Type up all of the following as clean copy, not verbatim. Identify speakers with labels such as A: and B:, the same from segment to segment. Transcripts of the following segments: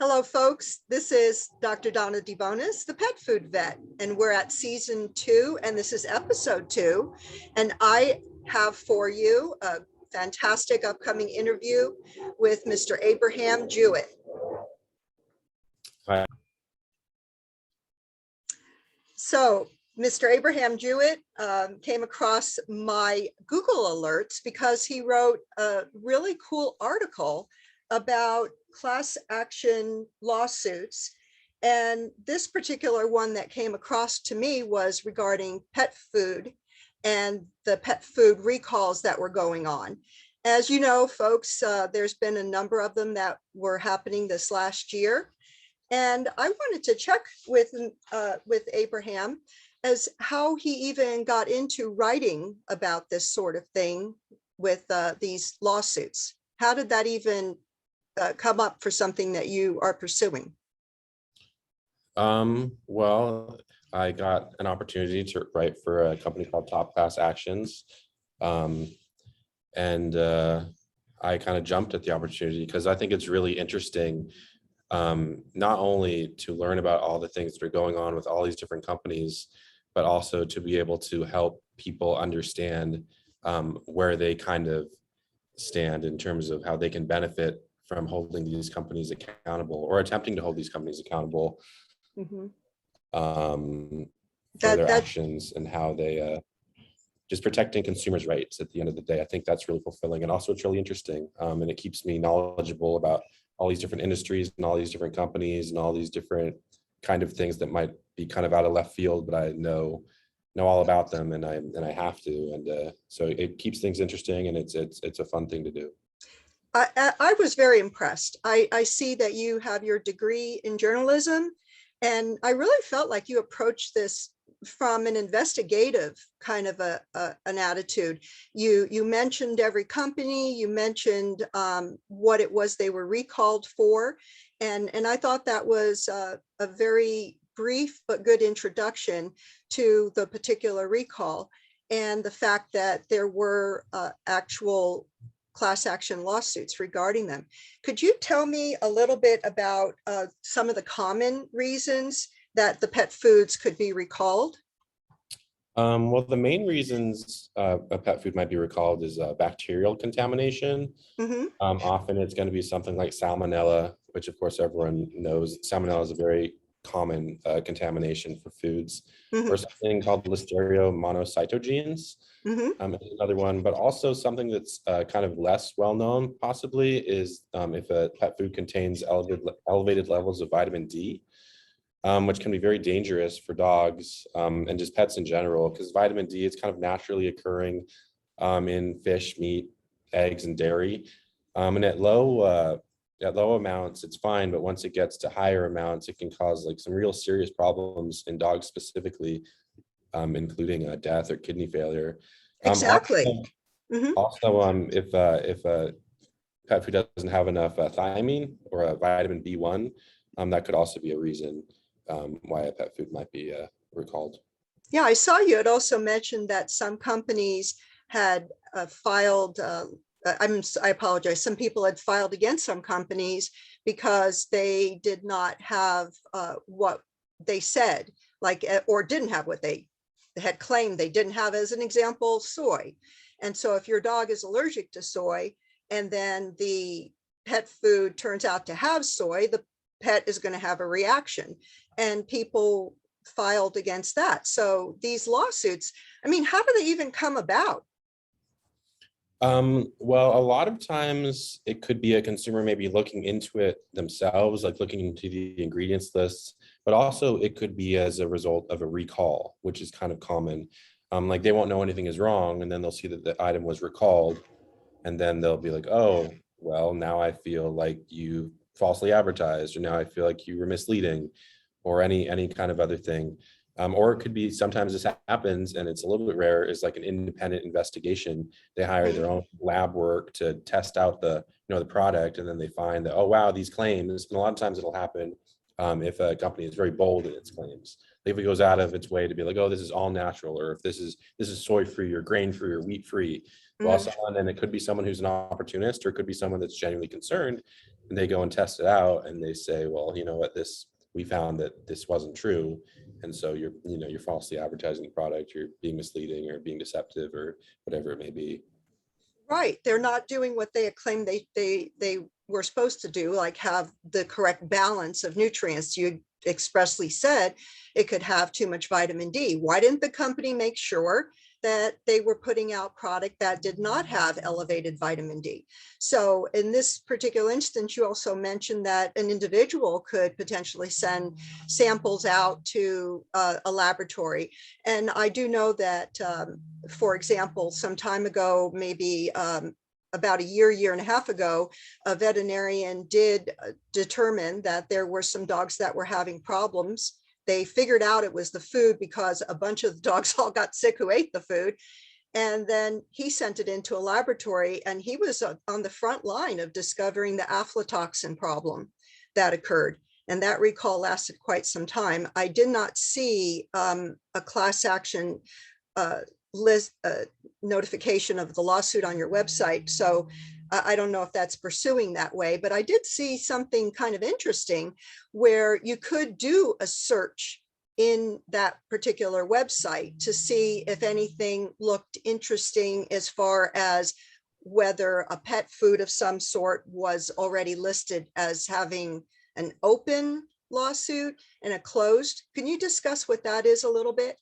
A: Hello, folks. This is Dr. Donna DeBonis, the pet food vet, and we're at season 2, and this is episode 2. And I have for you a fantastic upcoming interview with Mr. Abraham Jewett.
B: Hi.
A: So, Mr. Abraham Jewett came across my Google alerts because he wrote a really cool article about class action lawsuits. And this particular one that came across to me was regarding pet food and the pet food recalls that were going on. As you know, folks, there's been a number of them that were happening this last year. And I wanted to check with Abraham as how he even got into writing about this sort of thing with these lawsuits. How did that even come up for something that you are pursuing?
B: Well, I got an opportunity to write for a company called Top Class Actions. And I kind of jumped at the opportunity because I think it's really interesting, not only to learn about all the things that are going on with all these different companies, but also to be able to help people understand where they kind of stand in terms of how they can benefit from holding these companies accountable or attempting to hold these companies accountable for their actions and how they just protecting consumers' rights at the end of the day. I think that's really fulfilling, and also it's really interesting, and it keeps me knowledgeable about all these different industries and all these different companies and all these different kind of things that might be kind of out of left field, but I know all about them, and I have to, and so it keeps things interesting, and it's a fun thing to do.
A: I was very impressed. I see that you have your degree in journalism, and I really felt like you approached this from an investigative kind of an attitude. You mentioned every company, you mentioned what it was they were recalled for, and I thought that was a very brief but good introduction to the particular recall and the fact that there were actual class action lawsuits regarding them. Could you tell me a little bit about some of the common reasons that the pet foods could be recalled?
B: Well, the main reasons a pet food might be recalled is bacterial contamination. Often it's going to be something like salmonella, which of course everyone knows. Salmonella is a very common contamination for foods, or something called Listeria monocytogenes. Another one, but also something that's kind of less well known possibly is if a pet food contains elevated levels of vitamin D, which can be very dangerous for dogs and just pets in general, because vitamin D is kind of naturally occurring in fish, meat, eggs, and dairy. And at low amounts, it's fine, but once it gets to higher amounts, it can cause like some real serious problems in dogs specifically, including death or kidney failure.
A: Exactly.
B: Also, if a pet food doesn't have enough thiamine or a vitamin B1, that could also be a reason why a pet food might be recalled.
A: Yeah, I saw you had also mentioned that some companies had filed, I apologize, some people had filed against some companies because they did not have what they said, like, or didn't have what they had claimed they didn't have. As an example, soy. And so if your dog is allergic to soy and then the pet food turns out to have soy, the pet is going to have a reaction, and people filed against that. So these lawsuits, I mean, how do they even come about?
B: Well, a lot of times it could be a consumer maybe looking into it themselves, like looking into the ingredients lists, but also it could be as a result of a recall, which is kind of common. Like they won't know anything is wrong, and then they'll see that the item was recalled, and then they'll be like, oh, well, now I feel like you falsely advertised, or now I feel like you were misleading, or any kind of other thing. Or it could be sometimes this happens, and it's a little bit rare, is like an independent investigation. They hire their own lab work to test out the product, and then they find that, oh wow, these claims, and a lot of times it'll happen if a company is very bold in its claims. if it goes out of its way to be like, oh, this is all natural, or if this is soy free or grain free or wheat free. Well, someone, and it could be someone who's an opportunist, or it could be someone that's genuinely concerned, and they go and test it out, and they say, well, you know what, we found that this wasn't true, and so you're falsely advertising the product, you're being misleading or being deceptive or whatever it may be.
A: Right. They're not doing what they claim they were supposed to do, like have the correct balance of nutrients. You expressly said it could have too much vitamin D. Why didn't the company make sure that they were putting out product that did not have elevated vitamin D? So in this particular instance, you also mentioned that an individual could potentially send samples out to a laboratory. And I do know that, for example, some time ago, maybe about a year and a half ago, a veterinarian did determine that there were some dogs that were having problems. They figured out it was the food because a bunch of the dogs all got sick who ate the food. And then he sent it into a laboratory, and he was on the front line of discovering the aflatoxin problem that occurred. And that recall lasted quite some time. I did not see a class action list notification of the lawsuit on your website. So I don't know if that's pursuing that way, but I did see something kind of interesting where you could do a search in that particular website to see if anything looked interesting as far as whether a pet food of some sort was already listed as having an open lawsuit and a closed. Can you discuss what that is a little bit?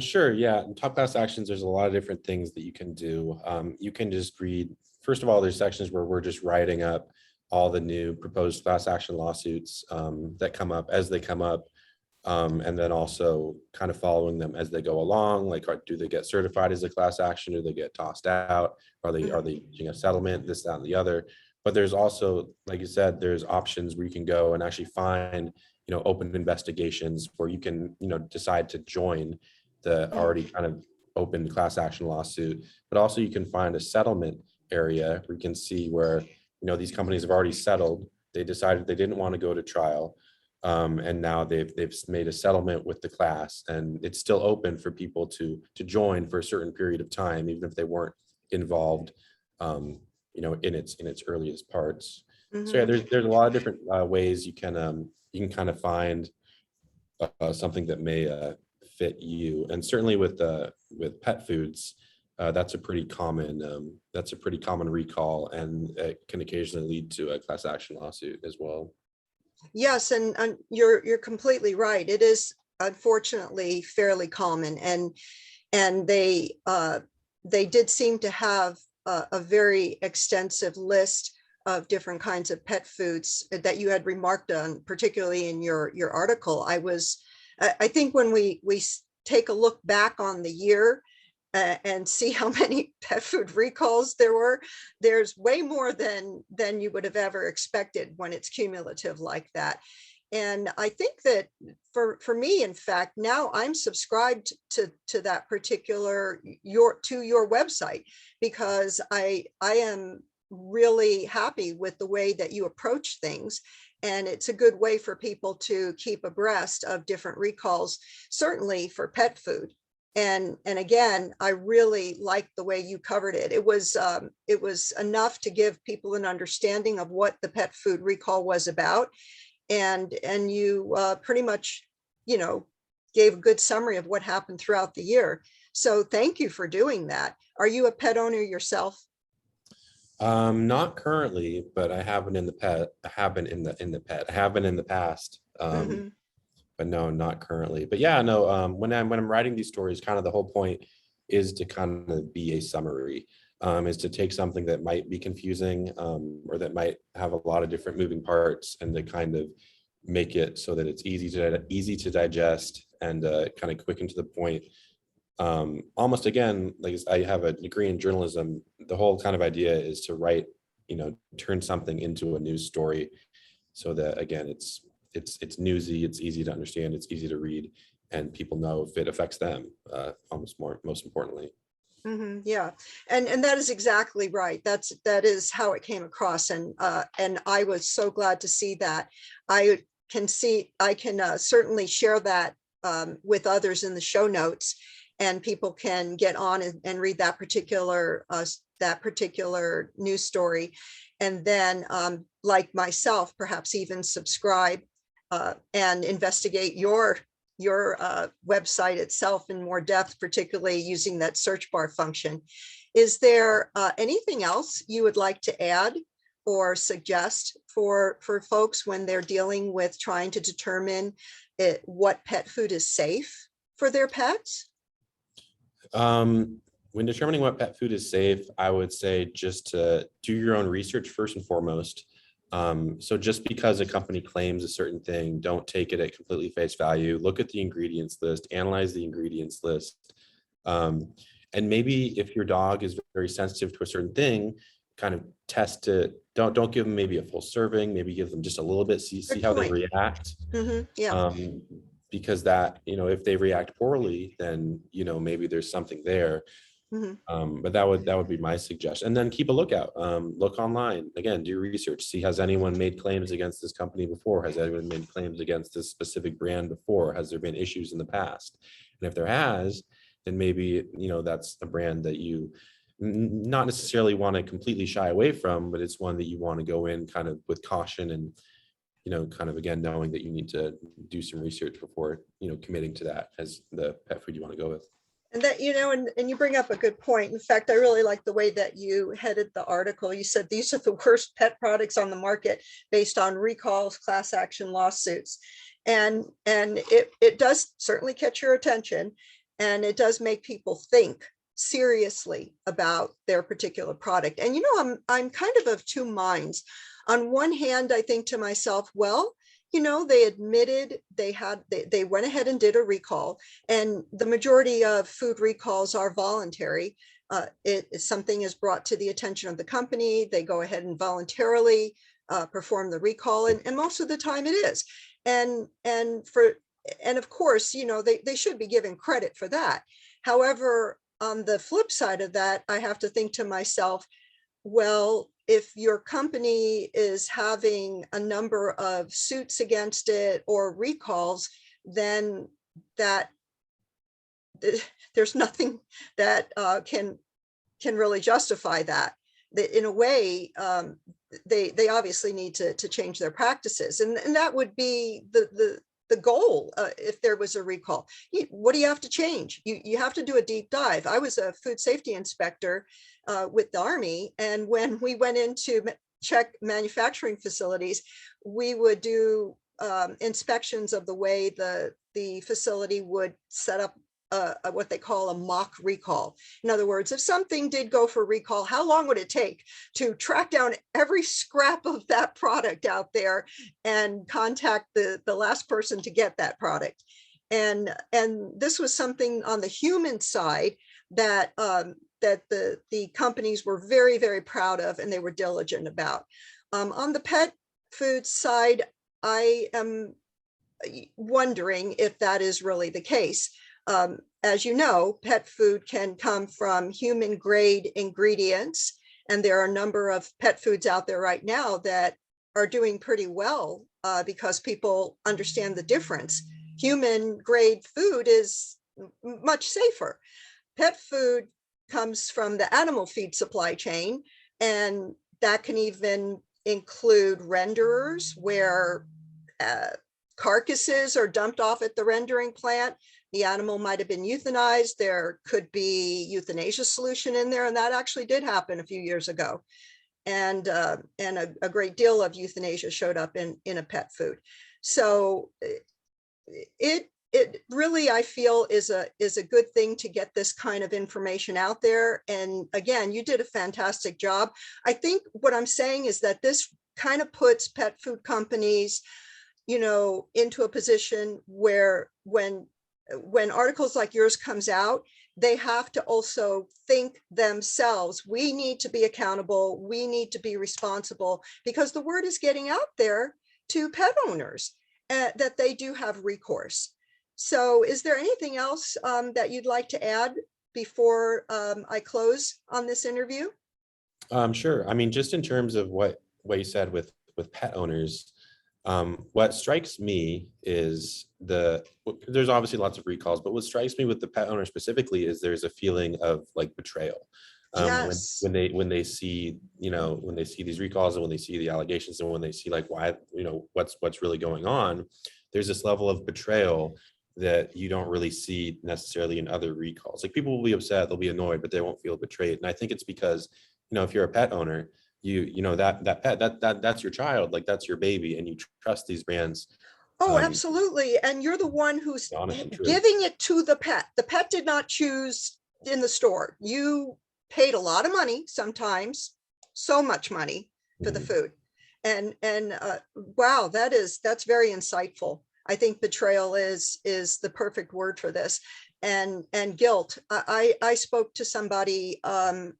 B: Sure. Yeah. In top class actions, there's a lot of different things that you can do. You can just read, first of all, there's sections where we're just writing up all the new proposed class action lawsuits that come up as they come up. And then also kind of following them as they go along, like, do they get certified as a class action? Do they get tossed out? Are they reaching a settlement, this, that, and the other? But there's also, like you said, there's options where you can go and actually find, open investigations where you can, decide to join the already kind of open class action lawsuit. But also you can find a settlement area where you can see where, these companies have already settled. They decided they didn't want to go to trial. And now they've made a settlement with the class, and it's still open for people to join for a certain period of time, even if they weren't involved, in its earliest parts. So yeah, there's a lot of different ways you can kind of find something that may fit you, and certainly with pet foods, that's a pretty common recall, and it can occasionally lead to a class action lawsuit as well.
A: Yes, and you're completely right. It is unfortunately fairly common, and they did seem to have a very extensive list of different kinds of pet foods that you had remarked on, particularly in your article. I think when we take a look back on the year and see how many pet food recalls there were, there's way more than you would have ever expected when it's cumulative like that. And I think that for me, in fact, now I'm subscribed to that particular your website, because I am really happy with the way that you approach things. And it's a good way for people to keep abreast of different recalls, certainly for pet food. And again, I really liked the way you covered it. It was enough to give people an understanding of what the pet food recall was about. And you pretty much, gave a good summary of what happened throughout the year. So thank you for doing that. Are you a pet owner yourself?
B: Not currently, but I have been in the pet. I have been in the past. But no, not currently. But yeah, no, when I'm writing these stories, kind of the whole point is to kind of be a summary, is to take something that might be confusing, or that might have a lot of different moving parts, and to kind of make it so that it's easy to digest, and kind of quick and to the point. Almost, again, like, I have a degree in journalism. The whole kind of idea is to write, turn something into a news story, so that, again, it's newsy, it's easy to understand, it's easy to read, and people know if it affects them, most importantly.
A: Yeah, and that is exactly right. That is how it came across, and I was so glad to see that. I can certainly share that with others in the show notes, and people can get on and read that particular news story. And then, like myself, perhaps even subscribe and investigate your website itself in more depth, particularly using that search bar function. Is there anything else you would like to add or suggest for folks when they're dealing with trying to determine what pet food is safe for their pets?
B: When determining what pet food is safe, I would say just to do your own research first and foremost. So just because a company claims a certain thing, don't take it at completely face value. Look at the ingredients list, analyze the ingredients list. And maybe if your dog is very sensitive to a certain thing, kind of test it. Don't give them maybe a full serving, maybe give them just a little bit, see how they react.
A: Yeah.
B: Because that, if they react poorly, then, maybe there's something there. But that would be my suggestion. And then keep a lookout. Look online. Again, do research. See, has anyone made claims against this company before? Has anyone made claims against this specific brand before? Has there been issues in the past? And if there has, then maybe, that's a brand that you not necessarily want to completely shy away from, but it's one that you want to go in kind of with caution and, kind of, again, knowing that you need to do some research before, committing to that as the pet food you want to go with.
A: And that, and you bring up a good point. In fact, I really like the way that you headed the article. You said these are the worst pet products on the market based on recalls, class action lawsuits. And it does certainly catch your attention, and it does make people think seriously about their particular product. And I'm kind of two minds. On one hand, I think to myself, well, they admitted they went ahead and did a recall, and the majority of food recalls are voluntary. Something is brought to the attention of the company, they go ahead and voluntarily perform the recall, and most of the time it is. And of course, they should be given credit for that. However, on the flip side of that, I have to think to myself, well, if your company is having a number of suits against it or recalls, then there's nothing that can really justify that. In a way, they obviously need to change their practices, and that would be the goal. If there was a recall, what do you have to change? You have to do a deep dive. I was a food safety inspector with the Army, and when we went in to check manufacturing facilities, we would do inspections of the way the facility would set up what they call a mock recall. In other words, if something did go for recall, how long would it take to track down every scrap of that product out there and contact the last person to get that product? And this was something on the human side that the companies were very, very proud of, and they were diligent about. On the pet food side, I am wondering if that is really the case. As you know, pet food can come from human grade ingredients, and there are a number of pet foods out there right now that are doing pretty well because people understand the difference. Human grade food is much safer. Pet food comes from the animal feed supply chain, and that can even include renderers where carcasses are dumped off at the rendering plant. The animal might have been euthanized. There could be euthanasia solution in there, and that actually did happen a few years ago. And a great deal of euthanasia showed up in a pet food. So it really, I feel, is a good thing to get this kind of information out there. And again, you did a fantastic job. I think what I'm saying is that this kind of puts pet food companies, into a position where when articles like yours comes out, they have to also think themselves, we need to be accountable, we need to be responsible, because the word is getting out there to pet owners that they do have recourse. So is there anything else that you'd like to add before I close on this interview?
B: Sure. I mean, just in terms of what you said with pet owners, What strikes me is there's obviously lots of recalls, but what strikes me with the pet owner specifically is there's a feeling of like betrayal.
A: Yes.
B: When they see, when they see these recalls and when they see the allegations and when they see like why, what's really going on, there's this level of betrayal that you don't really see necessarily in other recalls. Like people will be upset, they'll be annoyed, but they won't feel betrayed. And I think it's because, if you're a pet owner, that pet, that's your child, like that's your baby, and you trust these brands.
A: Oh, absolutely. And you're the one who's
B: Honest and true.
A: giving it to the pet. The pet did not choose in the store. You paid a lot of money, sometimes so much money for the food. And wow, that's very insightful. I think betrayal is the perfect word for this. And guilt. I spoke to somebody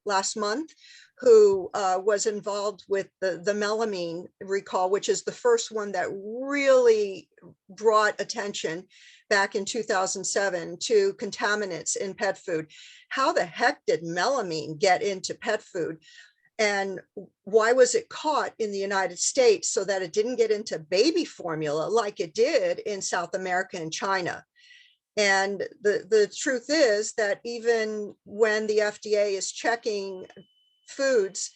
A: last month who was involved with the Melamine recall, which is the first one that really brought attention back in 2007 to contaminants in pet food. How the heck did melamine get into pet food? And why was it caught in the United States so that it didn't get into baby formula like it did in South America and China? And the truth is that even when the FDA is checking foods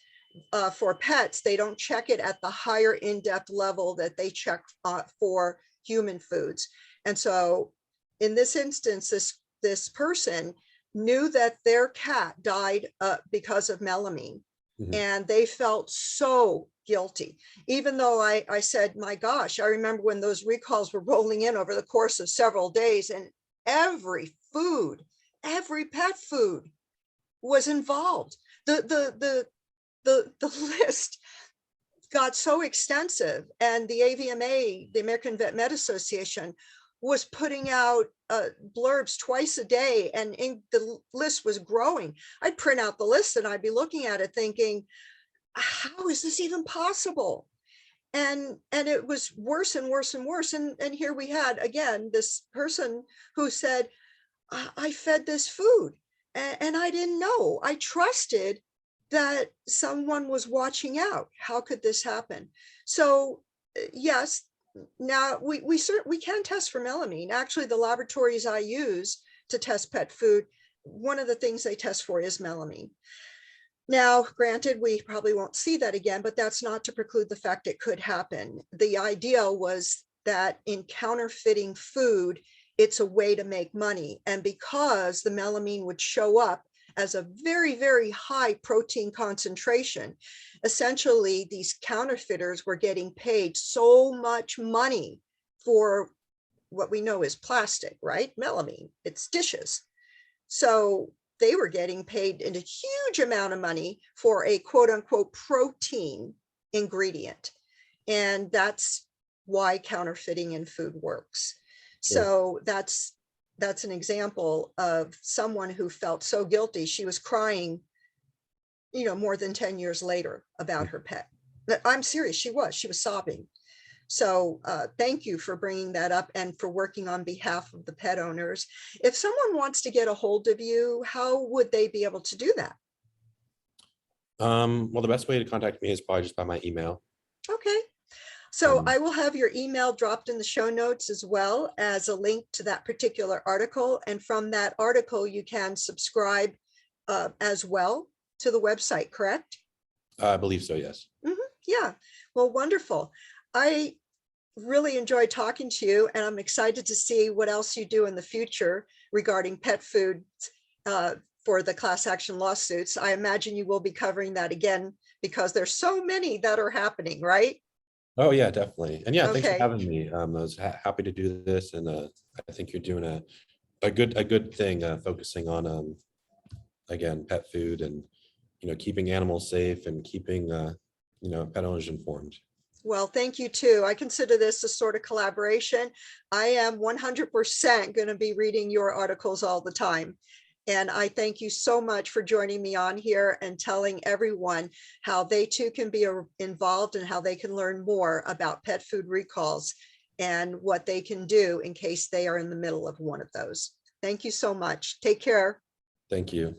A: for pets, they don't check it at the higher in-depth level that they check for human foods. And so in this instance, this person knew that their cat died because of melamine. And they felt so guilty, even though I said, my gosh, I remember when those recalls were rolling in over the course of several days, and every pet food was involved. The list got so extensive, and the AVMA, the American Vet Med Association, was putting out blurbs twice a day, and the list was growing. I'd print out the list and I'd be looking at it thinking, how is this even possible? And it was worse and worse and worse. And here we had, again, this person who said, I fed this food and I didn't know. I trusted that someone was watching out. How could this happen? So yes, now we can test for melamine. Actually, the laboratories I use to test pet food, one of the things they test for is melamine. Now, granted, we probably won't see that again, but that's not to preclude the fact it could happen. The idea was that in counterfeiting food, it's a way to make money. And because the melamine would show up as a very, very high protein concentration, essentially these counterfeiters were getting paid so much money for what we know is plastic, right? Melamine, it's dishes. So they were getting paid a huge amount of money for a quote unquote protein ingredient. And that's why counterfeiting in food works. So that's an example of someone who felt so guilty. She was crying, more than 10 years later about her pet. I'm serious, she was sobbing. So thank you for bringing that up and for working on behalf of the pet owners. If someone wants to get a hold of you, how would they be able to do that?
B: Well, the best way to contact me is probably just by my email.
A: Okay. So I will have your email dropped in the show notes, as well as a link to that particular article. And from that article, you can subscribe as well to the website, correct?
B: I believe so, yes.
A: Yeah, well, wonderful. I really enjoyed talking to you, and I'm excited to see what else you do in the future regarding pet food for the class action lawsuits. I imagine you will be covering that again because there's so many that are happening, right?
B: Oh yeah, definitely. And yeah, thanks for
A: Okay.
B: having me. I was happy to do this, and I think you're doing a good thing, focusing on again, pet food, and keeping animals safe and keeping pet owners informed.
A: Well, thank you too. I consider this a sort of collaboration. I am 100% going to be reading your articles all the time. And I thank you so much for joining me on here and telling everyone how they too can be involved and how they can learn more about pet food recalls and what they can do in case they are in the middle of one of those. Thank you so much. Take care.
B: Thank you.